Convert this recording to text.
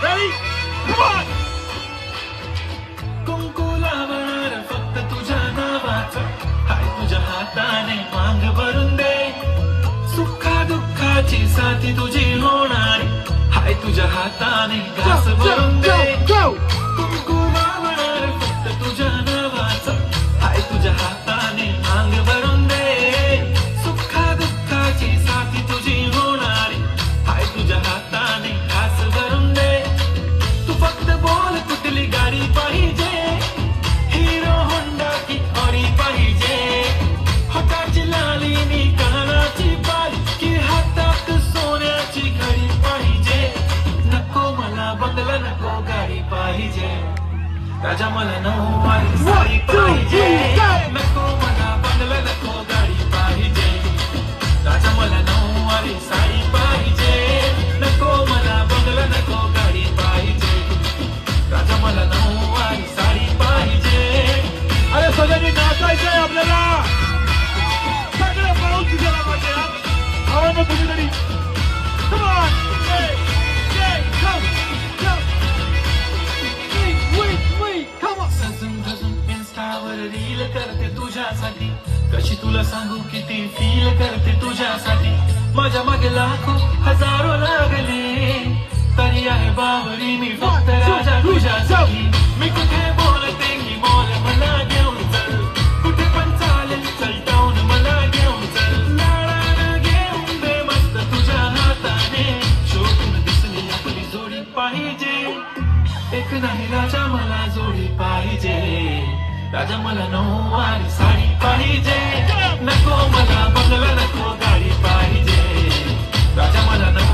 Ready? Come on! कुंकुलावर फक्त तुझ्या नावाचं हाय तुझ्या हाताने मांग भरून दे सुखा दुःखाची साथी तुझी होणारी हाय तुझ्या हाताने घास भरून दे कुंकुलावर फक्त तुझ्या नावाचं हाय तुझ्या हाताने मांग भरून दे सुखा दुःखाची साथी तुझी होणारी हाय तुझ्या हाताने घास भरून दे तू फक्त बोल कुठली गाडी पाहिजे हिरो होंडा की ऑडी पाहिजे हाताची लाली नी कानाची बाली की हातात सोन्याची घडी पाहिजे नको मला बंगला नको गाडी पाहिजे राजा मला नऊवारी साडी पाहिजे नको मला बंगला नको गाडी पाहिजे राजा मला नऊवारी साडी पाहिजे नको मला बंगला नको गाडी पाहिजे राजा मला नऊवारी साडी पाहिजे अरे सगळ्यांनी नाचायचंय आपल्याला सगळं पाऊस दिसायला पाहिजे आवाज कुठेतरी Come on! Hey! Hey! Come! Come! Wait! Come on! सजून धजून इन्स्टावर रील करते तुझ्यासाठी कशी तुला सांगू किती फील करते तुझ्यासाठी माझ्या मागे लाखो हजारो लागले तरी आहे बावरी मी फक्त राजा तुझ्यासाठी मी कुठे बोलते की बोल मला घेऊन चल कुठे पण चालेल चल टाऊन मला घेऊन चल लाडानं घेऊन दे मस्त तुझ्या हाताने शोधून दिसली आपली जोडी पाहिजे एक नाही राजा मला जोडी पाहिजे राजा मला नऊवारी साडी पाहिजे नको मला बंगला नको गाडी पाहिजे राजा मला नको